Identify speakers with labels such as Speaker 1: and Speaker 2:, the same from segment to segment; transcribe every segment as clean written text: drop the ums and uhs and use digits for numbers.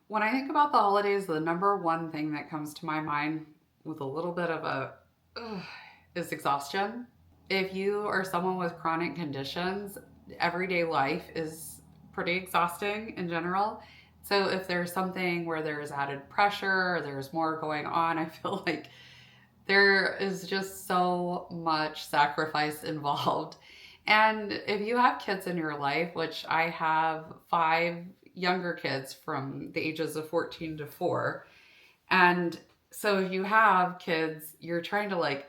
Speaker 1: When I think about the holidays, the number one thing that comes to my mind with a little bit of a ugh, is exhaustion. If you are someone with chronic conditions, everyday life is pretty exhausting in general. So if there's something where there's added pressure or there's more going on, I feel like there is just so much sacrifice involved. And if you have kids in your life, which I have five younger kids from the ages of 14 to 4, and so if you have kids, you're trying to like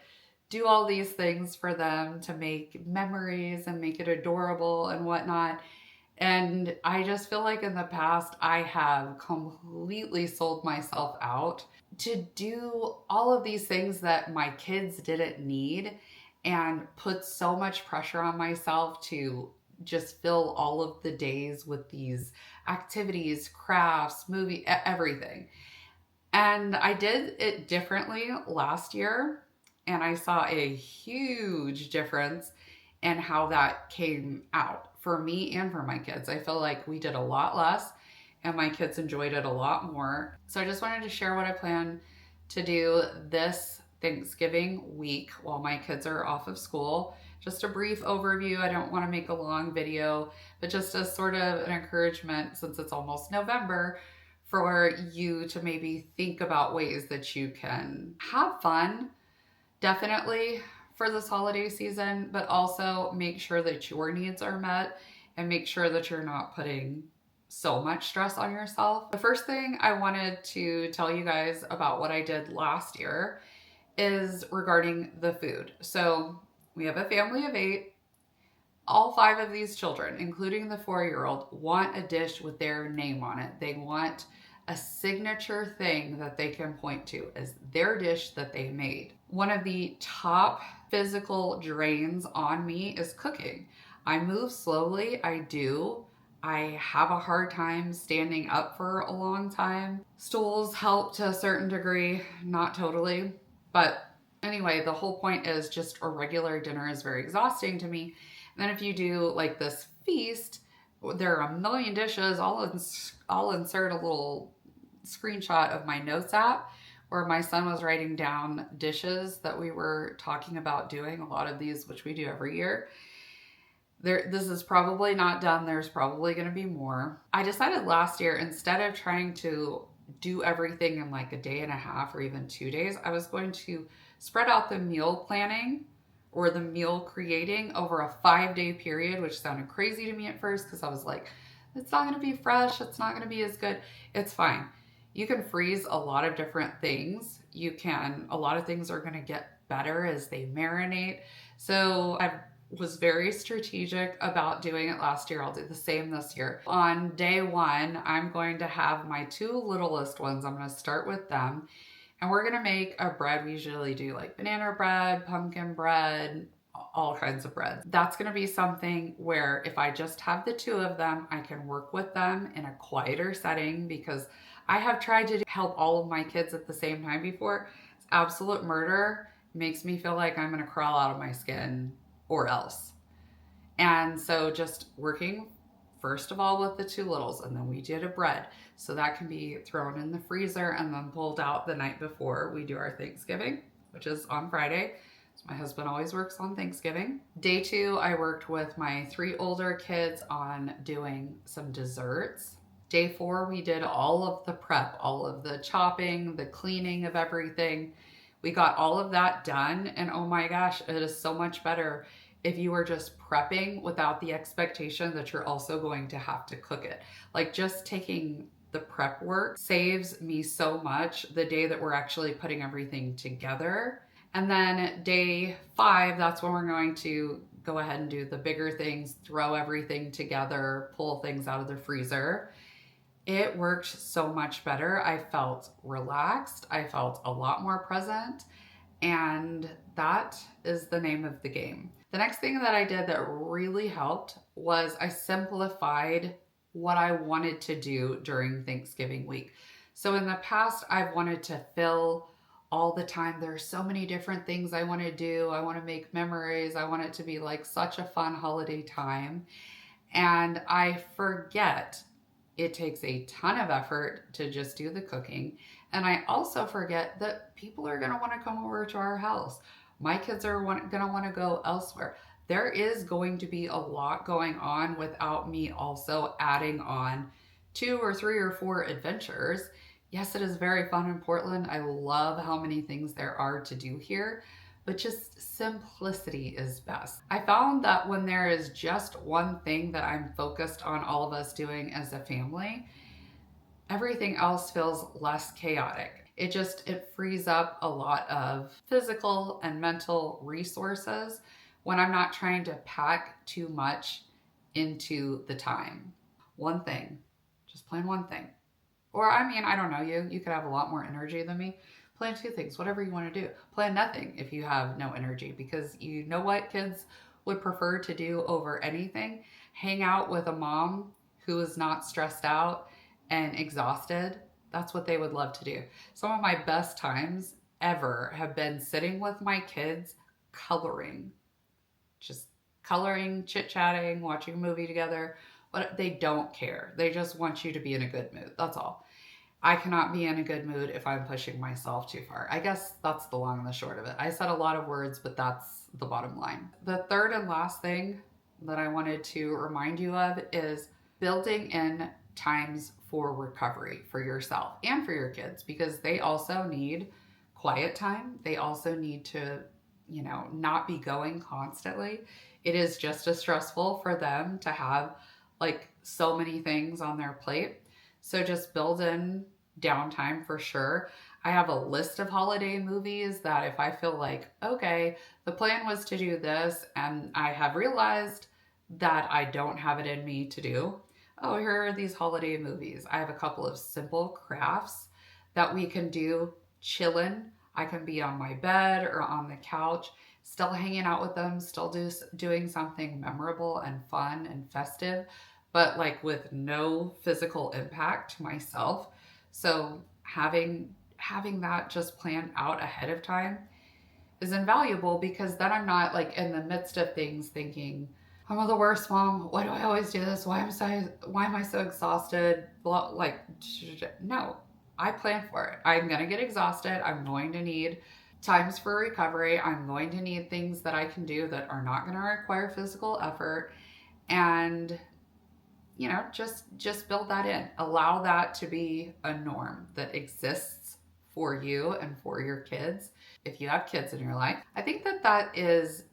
Speaker 1: do all these things for them to make memories and make it adorable and whatnot. And I just feel like in the past, I have completely sold myself out to do all of these things that my kids didn't need and put so much pressure on myself to just fill all of the days with these activities, crafts, everything. And I did it differently last year, and I saw a huge difference in how that came out for me and for my kids. I feel like we did a lot less, and my kids enjoyed it a lot more. So I just wanted to share what I plan to do this Thanksgiving week while my kids are off of school. Just a brief overview. I don't want to make a long video, but just as sort of an encouragement since it's almost November for you to maybe think about ways that you can have fun, definitely for this holiday season, but also make sure that your needs are met and make sure that you're not putting so much stress on yourself. The first thing I wanted to tell you guys about what I did last year is regarding the food. So we have a family of 8. All 5 of these children, including the 4-year-old, want a dish with their name on it. They want a signature thing that they can point to as their dish that they made. One of the top physical drains on me is cooking. I move slowly, I do. I have a hard time standing up for a long time. Stools help to a certain degree, not totally. But anyway, the whole point is just a regular dinner is very exhausting to me. And then if you do like this feast, there are a million dishes. I'll insert a little screenshot of my notes app where my son was writing down dishes that we were talking about doing, a lot of these, which we do every year. This is probably not done. There's probably going to be more. I decided last year, instead of trying to do everything in like a day and a half or even 2 days, I was going to spread out the meal planning or the meal creating over a 5-day period, which sounded crazy to me at first because I was like, it's not going to be fresh. It's not going to be as good. It's fine. You can freeze a lot of different things. A lot of things are going to get better as they marinate. So I was very strategic about doing it last year. I'll do the same this year. On day 1, I'm going to have my 2 littlest ones. I'm going to start with them. And we're going to make a bread. We usually do like banana bread, pumpkin bread, all kinds of bread. That's going to be something where if I just have the 2 of them, I can work with them in a quieter setting because I have tried to help all of my kids at the same time before. It's absolute murder. It makes me feel like I'm going to crawl out of my skin or else. And so just working first of all with the 2 littles, and then we did a bread. So that can be thrown in the freezer and then pulled out the night before we do our Thanksgiving, which is on Friday. So my husband always works on Thanksgiving. Day 2, I worked with my 3 older kids on doing some desserts. Day 4, we did all of the prep, all of the chopping, the cleaning of everything. We got all of that done, and oh my gosh, it is so much better if you are just prepping without the expectation that you're also going to have to cook it. Like just taking the prep work saves me so much the day that we're actually putting everything together. And then day 5, that's when we're going to go ahead and do the bigger things, throw everything together, pull things out of the freezer. It worked so much better. I felt relaxed. I felt a lot more present. And that is the name of the game. The next thing that I did that really helped was I simplified what I wanted to do during Thanksgiving week. So in the past, I've wanted to fill all the time. There are so many different things I want to do. I want to make memories. I want it to be like such a fun holiday time. And I forget It takes a ton of effort to just do the cooking. And I also forget that people are going to want to come over to our house. My kids are going to want to go elsewhere. There is going to be a lot going on without me also adding on 2 or 3 or 4 adventures. Yes, it is very fun in Portland. I love how many things there are to do here, but just simplicity is best. I found that when there is just one thing that I'm focused on all of us doing as a family, everything else feels less chaotic. It frees up a lot of physical and mental resources when I'm not trying to pack too much into the time. One thing, just plan one thing. Or, I mean, I don't know you. You could have a lot more energy than me. Plan 2 things, whatever you want to do. Plan nothing if you have no energy, because you know what kids would prefer to do over anything? Hang out with a mom who is not stressed out and exhausted. That's what they would love to do. Some of my best times ever have been sitting with my kids coloring. Just coloring, chit-chatting, watching a movie together. But they don't care. They just want you to be in a good mood. That's all. I cannot be in a good mood if I'm pushing myself too far. I guess that's the long and the short of it. I said a lot of words, but that's the bottom line. The third and last thing that I wanted to remind you of is building in times for recovery for yourself and for your kids, because they also need quiet time. They also need to, not be going constantly. It is just as stressful for them to have like so many things on their plate. So just build in downtime for sure. I have a list of holiday movies that if I feel like, okay, the plan was to do this and I have realized that I don't have it in me to do, oh, here are these holiday movies. I have a couple of simple crafts that we can do chillin'. I can be on my bed or on the couch, still hanging out with them, still doing something memorable and fun and festive, but like with no physical impact to myself. So having that just planned out ahead of time is invaluable, because then I'm not like in the midst of things thinking, I'm the worst mom. Why do I always do this? Why am I so exhausted? Like, no, I plan for it. I'm going to get exhausted. I'm going to need times for recovery. I'm going to need things that I can do that are not going to require physical effort. And just build that in. Allow that to be a norm that exists for you and for your kids. If you have kids in your life, I think that is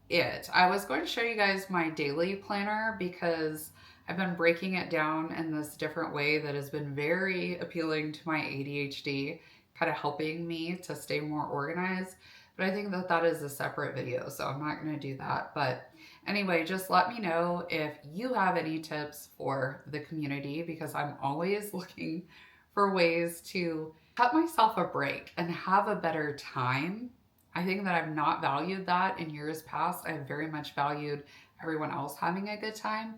Speaker 1: it. I was going to show you guys my daily planner because I've been breaking it down in this different way that has been very appealing to my ADHD, kind of helping me to stay more organized. But I think that is a separate video, so I'm not going to do that. But anyway, just let me know if you have any tips for the community, because I'm always looking for ways to cut myself a break and have a better time. I think that I've not valued that in years past. I've very much valued everyone else having a good time.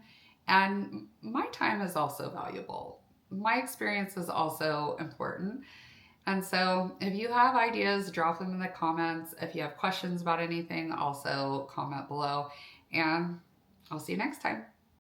Speaker 1: And my time is also valuable. My experience is also important. And so if you have ideas, drop them in the comments. If you have questions about anything, also comment below. And I'll see you next time.